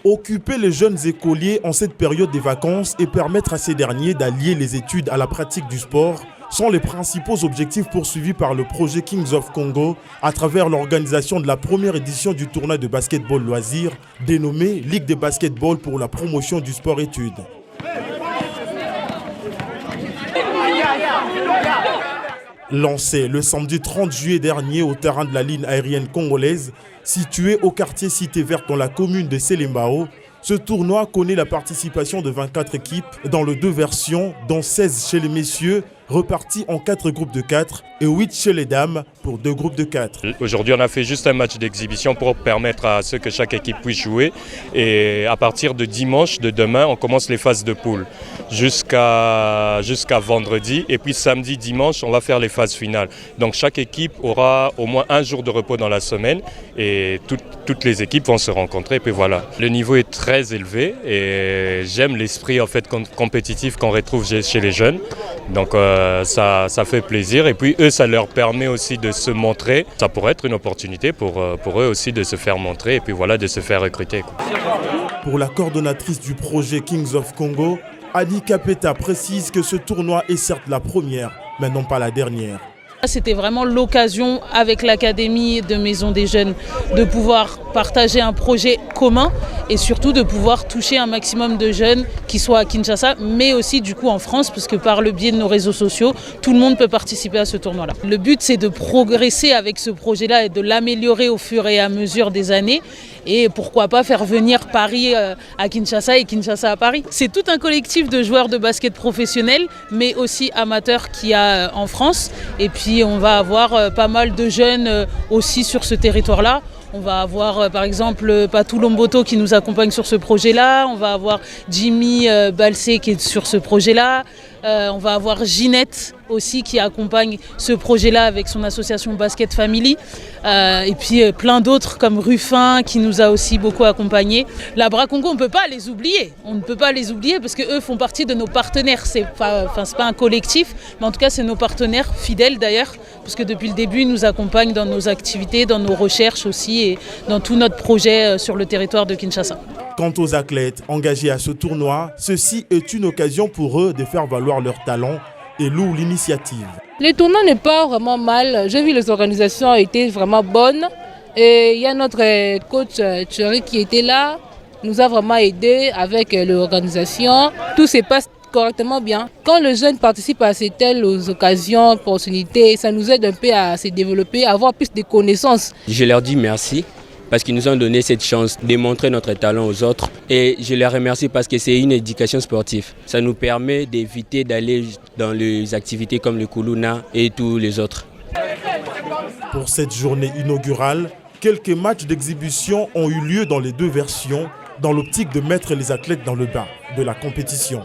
Occuper les jeunes écoliers en cette période des vacances et permettre à ces derniers d'allier les études à la pratique du sport sont les principaux objectifs poursuivis par le projet Kings of Congo à travers l'organisation de la première édition du tournoi de basketball loisirs dénommé Ligue de basketball pour la promotion du sport-études. Lancé le samedi 30 juillet dernier au terrain de la ligne aérienne congolaise, situé au quartier Cité Verte dans la commune de Selembao, ce tournoi connaît la participation de 24 équipes dans les 2 versions, dont 16 chez les messieurs, repartis en 4 groupes de 4 et 8 chez les dames pour 2 groupes de 4. Aujourd'hui, on a fait juste un match d'exhibition pour permettre à ce que chaque équipe puisse jouer. Et à partir de dimanche, de demain, on commence les phases de poule jusqu'à vendredi. Et puis samedi, dimanche, on va faire les phases finales. Donc chaque équipe aura au moins un jour de repos dans la semaine et toutes les équipes vont se rencontrer. Et puis voilà, le niveau est très élevé et j'aime l'esprit en fait compétitif qu'on retrouve chez les jeunes. Donc ça fait plaisir et puis eux ça leur permet aussi de se montrer. Ça pourrait être une opportunité pour eux aussi de se faire montrer et puis voilà de se faire recruter. Pour la coordonnatrice du projet Kings of Congo, Adi Kapeta précise que ce tournoi est certes la première, mais non pas la dernière. C'était vraiment l'occasion avec l'Académie de Maison des Jeunes de pouvoir partager un projet commun et surtout de pouvoir toucher un maximum de jeunes qui soient à Kinshasa mais aussi du coup en France parce que par le biais de nos réseaux sociaux, tout le monde peut participer à ce tournoi-là. Le but c'est de progresser avec ce projet-là et de l'améliorer au fur et à mesure des années et pourquoi pas faire venir Paris à Kinshasa et Kinshasa à Paris. C'est tout un collectif de joueurs de basket professionnels mais aussi amateurs qu'il y a en France et puis on va avoir pas mal de jeunes aussi sur ce territoire-là. On va avoir par exemple Patou Lomboto qui nous accompagne sur ce projet-là. On va avoir Jimmy Balsé qui est sur ce projet-là. On va avoir Ginette aussi qui accompagne ce projet-là avec son association Basket Family. Et puis plein d'autres comme Ruffin qui nous a aussi beaucoup accompagnés. La Bras Congo, on ne peut pas les oublier. On ne peut pas les oublier parce qu'eux font partie de nos partenaires. C'est pas un collectif, mais en tout cas c'est nos partenaires fidèles d'ailleurs. Parce que depuis le début, ils nous accompagnent dans nos activités, dans nos recherches aussi et dans tout notre projet sur le territoire de Kinshasa. Quant aux athlètes engagés à ce tournoi, ceci est une occasion pour eux de faire valoir leur talent et louent l'initiative. Le tournoi n'est pas vraiment mal. J'ai vu les organisations étaient vraiment bonnes. Et il y a notre coach Thierry qui était là, nous a vraiment aidé avec l'organisation. Tout se passe correctement bien. Quand les jeunes participent à ces telles occasions, opportunités, ça nous aide un peu à se développer, à avoir plus de connaissances. Je leur dis merci parce qu'ils nous ont donné cette chance de montrer notre talent aux autres. Et je les remercie parce que c'est une éducation sportive. Ça nous permet d'éviter d'aller dans les activités comme le Kuluna et tous les autres. Pour cette journée inaugurale, quelques matchs d'exhibition ont eu lieu dans les 2 versions dans l'optique de mettre les athlètes dans le bain de la compétition.